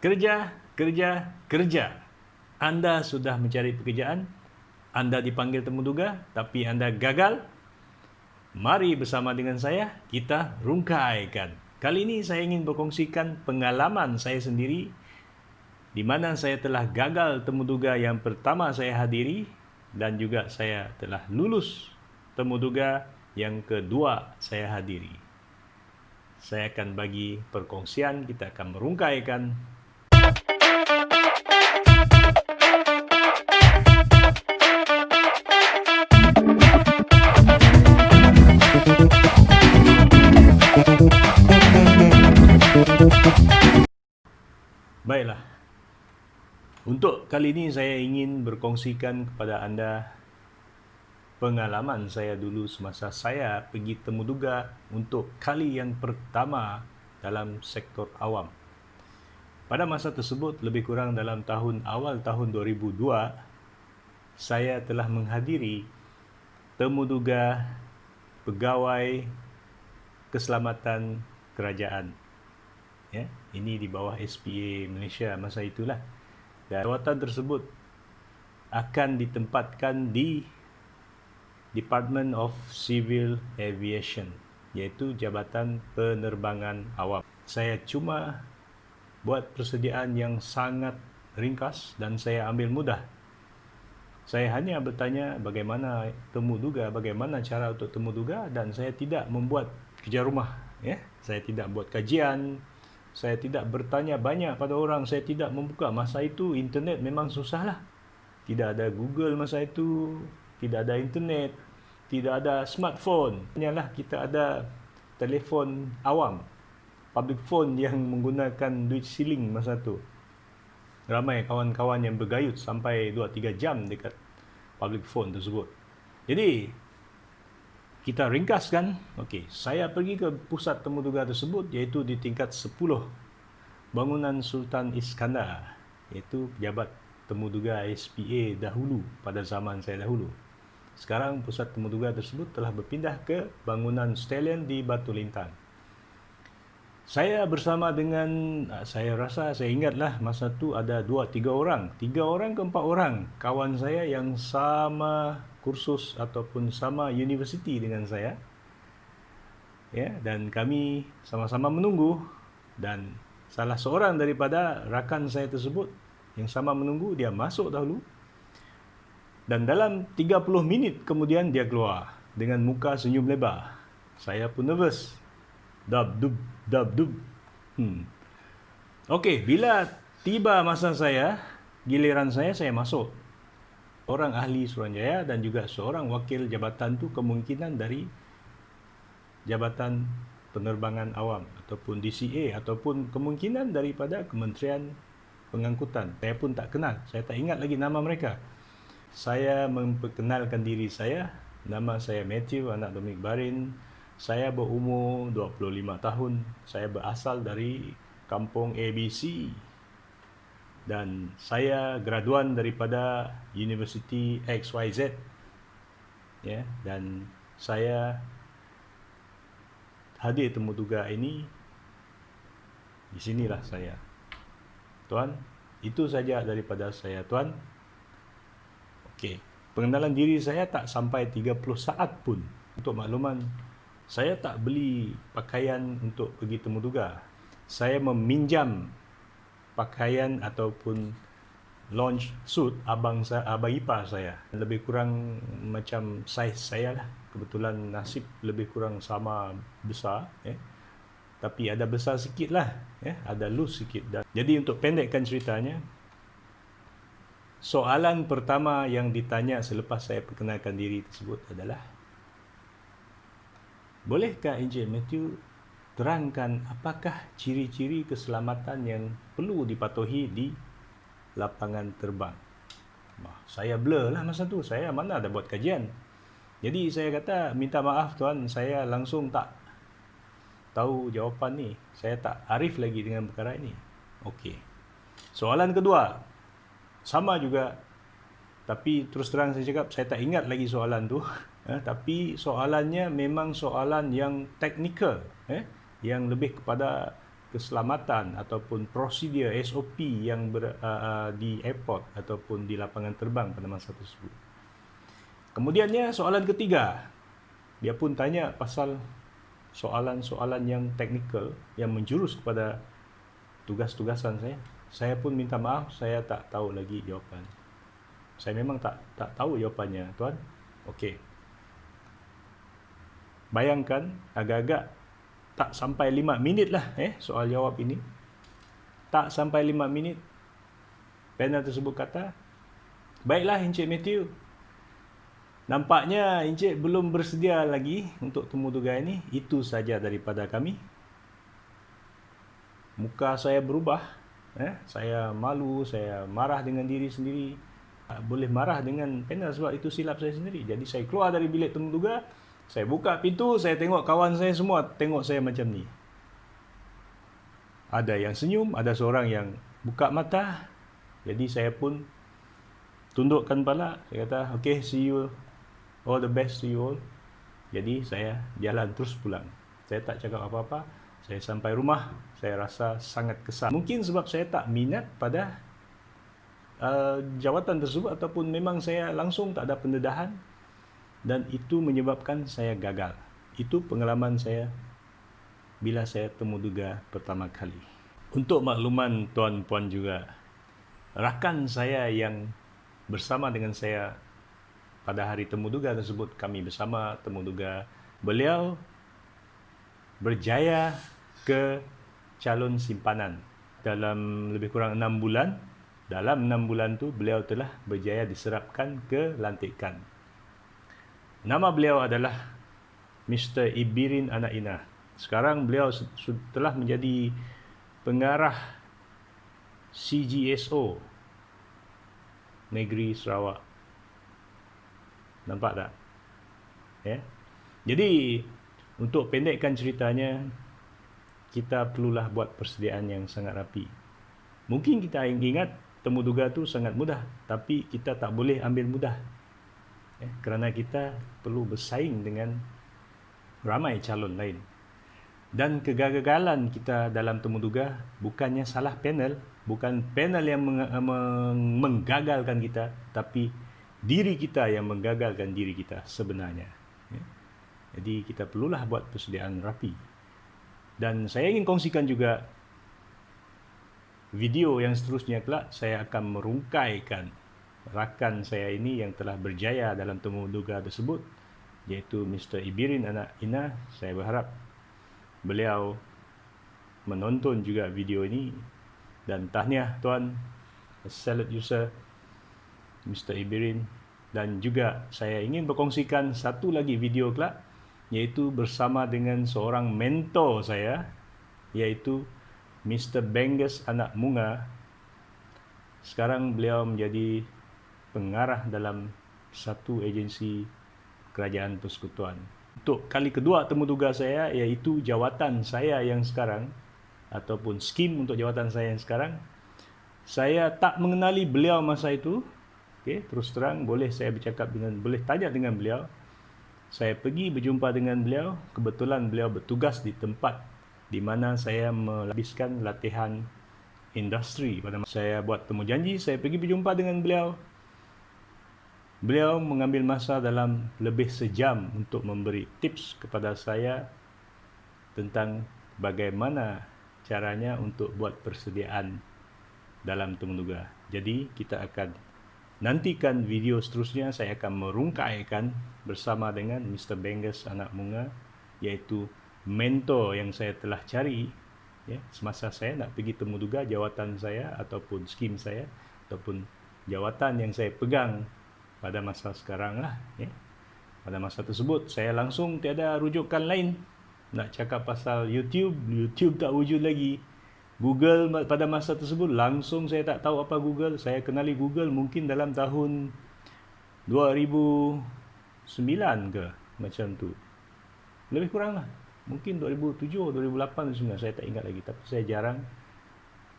Kerja, kerja, kerja. Anda sudah mencari pekerjaan, Anda dipanggil temuduga, tapi Anda gagal. Mari bersama dengan saya, kita rungkaikan. Kali ini saya ingin berkongsikan pengalaman saya sendiri di mana saya telah gagal temuduga yang pertama saya hadiri dan juga saya telah lulus temuduga yang kedua saya hadiri. Saya akan bagi perkongsian, kita akan merungkaikan. Baiklah, untuk kali ini saya ingin berkongsikan kepada anda pengalaman saya dulu semasa saya pergi temuduga untuk kali yang pertama dalam sektor awam. Pada masa tersebut, lebih kurang dalam awal tahun 2002, saya telah menghadiri temuduga pegawai keselamatan kerajaan. Ya, ini di bawah SPA Malaysia masa itulah. Dan jawatan tersebut akan ditempatkan di Department of Civil Aviation, iaitu Jabatan Penerbangan Awam. Saya cuma buat persediaan yang sangat ringkas dan saya ambil mudah. Saya hanya bertanya bagaimana temuduga, bagaimana cara untuk temuduga, dan saya tidak membuat kerja rumah. Ya, saya tidak buat kajian, saya tidak bertanya banyak pada orang, saya tidak membuka. Masa itu internet memang susahlah. Tidak ada Google masa itu, tidak ada internet, tidak ada smartphone. Hanyalah kita ada telefon awam, public phone yang menggunakan duit siling masa itu. Ramai kawan-kawan yang bergayut sampai 2-3 jam dekat public phone tersebut. Jadi, kita ringkaskan. Okey, saya pergi ke pusat temuduga tersebut iaitu di tingkat 10 bangunan Sultan Iskandar, iaitu pejabat temuduga SPA dahulu pada zaman saya dahulu. Sekarang pusat temuduga tersebut telah berpindah ke bangunan Stallion di Batu Lintang. Saya bersama dengan, saya ingatlah masa tu ada 2-3 orang, 3 orang ke 4 orang kawan saya yang sama kursus ataupun sama universiti dengan saya. Ya, dan kami sama-sama menunggu, dan salah seorang daripada rakan saya tersebut yang sama menunggu, dia masuk dahulu. Dan dalam 30 minit kemudian dia keluar dengan muka senyum lebar. Saya pun nervous. Dab-dub. Okey, bila tiba masa saya, giliran saya masuk. Orang ahli Suruhanjaya dan juga seorang wakil jabatan tu kemungkinan dari Jabatan Penerbangan Awam ataupun DCA ataupun kemungkinan daripada Kementerian Pengangkutan. Saya pun tak kenal, saya tak ingat lagi nama mereka. Saya memperkenalkan diri saya. Nama saya Matthew, anak Dominic Barin. Saya berumur 25 tahun. Saya berasal dari kampung ABC. Dan saya graduan daripada University XYZ. Ya, dan saya hadir temuduga ini. Di sinilah saya. Tuan, itu saja daripada saya, tuan. Okey, pengenalan diri saya tak sampai 30 saat pun. Untuk makluman, saya tak beli pakaian untuk pergi temuduga. Saya meminjam pakaian ataupun lounge suit abang ipar saya. Lebih kurang macam saiz saya lah. Kebetulan nasib lebih kurang sama besar. Tapi ada besar sikit lah. Ada loose sikit. Jadi untuk pendekkan ceritanya, soalan pertama yang ditanya selepas saya perkenalkan diri tersebut adalah, bolehkah Encik Matthew terangkan apakah ciri-ciri keselamatan yang perlu dipatuhi di lapangan terbang? Saya blur lah masa tu, saya mana ada buat kajian. Jadi saya kata, minta maaf tuan, saya langsung tak tahu jawapan ni. Saya tak arif lagi dengan perkara ini. Okey. Soalan kedua, sama juga. Tapi terus terang saya cakap, saya tak ingat lagi soalan tu. Tapi soalannya memang soalan yang teknikal. Yang lebih kepada keselamatan ataupun prosedur SOP yang di airport ataupun di lapangan terbang pada masa tersebut. Kemudiannya soalan ketiga, dia pun tanya pasal soalan-soalan yang teknikal yang menjurus kepada tugas-tugasan saya. Saya pun minta maaf, saya tak tahu lagi jawapan. Saya memang tak tahu jawapannya, tuan. Okey. Bayangkan agak-agak tak sampai 5 minit lah soal jawab ini. Tak sampai 5 minit panel tersebut kata, "Baiklah Encik Matthew. Nampaknya Encik belum bersedia lagi untuk temuduga ini. Itu saja daripada kami." Muka saya berubah. Saya malu, saya marah dengan diri sendiri. Tak boleh marah dengan panel sebab itu silap saya sendiri. Jadi saya keluar dari bilik temuduga. Saya buka pintu, saya tengok kawan saya semua tengok saya macam ni. Ada yang senyum, ada seorang yang buka mata. Jadi saya pun tundukkan kepala. Saya kata, "Okay, see you. All the best to you all." Jadi saya jalan terus pulang. Saya tak cakap apa-apa. Saya sampai rumah, saya rasa sangat kesal. Mungkin sebab saya tak minat pada jawatan tersebut ataupun memang saya langsung tak ada pendedahan. Dan itu menyebabkan saya gagal. Itu pengalaman saya bila saya temuduga pertama kali. Untuk makluman tuan-puan juga, rakan saya yang bersama dengan saya pada hari temuduga tersebut, kami bersama temuduga, beliau berjaya ke calon simpanan dalam lebih kurang 6 bulan. Dalam 6 bulan tu beliau telah berjaya diserapkan ke lantikan. Nama beliau adalah Mr. Ibirin Anak Ina. Sekarang beliau telah menjadi pengarah CGSO Negeri Sarawak. Nampak tak? Jadi, untuk pendekkan ceritanya, kita perlulah buat persediaan yang sangat rapi. Mungkin kita ingat temuduga tu sangat mudah, tapi kita tak boleh ambil mudah. Kerana kita perlu bersaing dengan ramai calon lain. Dan kegagalan kita dalam temuduga bukannya salah panel, bukan panel yang menggagalkan kita, tapi diri kita yang menggagalkan diri kita sebenarnya. Jadi kita perlulah buat persediaan rapi. Dan saya ingin kongsikan juga video yang seterusnya kelak saya akan merungkaikan rakan saya ini yang telah berjaya dalam temuduga tersebut, iaitu Mr. Ibirin Anak Ina. Saya berharap beliau menonton juga video ini. Dan tahniah tuan, salute you sir, Mr. Ibirin. Dan juga saya ingin berkongsikan satu lagi video kelak, iaitu bersama dengan seorang mentor saya, iaitu Mr. Bengus Anak Munga. Sekarang beliau menjadi pengarah dalam satu agensi kerajaan persekutuan. Untuk kali kedua temuduga saya, iaitu jawatan saya yang sekarang ataupun skim untuk jawatan saya yang sekarang, saya tak mengenali beliau masa itu. Terus terang, boleh saya boleh tanya dengan beliau. Saya pergi berjumpa dengan beliau. Kebetulan beliau bertugas di tempat di mana saya menghabiskan latihan industri. Pada masa saya buat temu janji, saya pergi berjumpa dengan beliau. Beliau mengambil masa dalam lebih sejam untuk memberi tips kepada saya tentang bagaimana caranya untuk buat persediaan dalam temuduga. Jadi kita akan nantikan video seterusnya. Saya akan merungkaikan bersama dengan Mr. Bengus Anak Munga, iaitu mentor yang saya telah cari semasa saya nak pergi temuduga, jawatan saya ataupun skim saya ataupun jawatan yang saya pegang pada masa sekarang lah. Pada masa tersebut saya langsung tiada rujukan lain. Nak cakap pasal YouTube tak wujud lagi. Google pada masa tersebut langsung saya tak tahu apa Google. Saya kenali Google mungkin dalam tahun 2009 ke macam tu. Lebih kurang lah. Mungkin 2007 atau 2008 sebenarnya, saya tak ingat lagi. Tapi saya jarang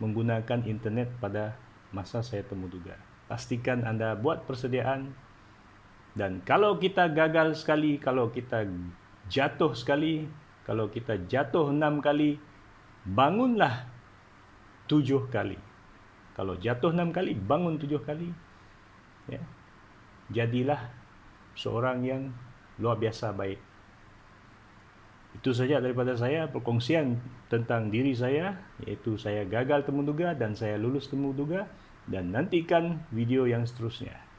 menggunakan internet pada masa saya temuduga. Pastikan anda buat persediaan. Dan kalau kita gagal sekali, kalau kita jatuh sekali, kalau kita jatuh 6 kali, bangunlah 7 kali. Kalau jatuh 6 kali, bangun 7 kali. Ya. Jadilah seorang yang luar biasa baik. Itu saja daripada saya, perkongsian tentang diri saya, iaitu saya gagal temuduga dan saya lulus temuduga, dan nantikan video yang seterusnya.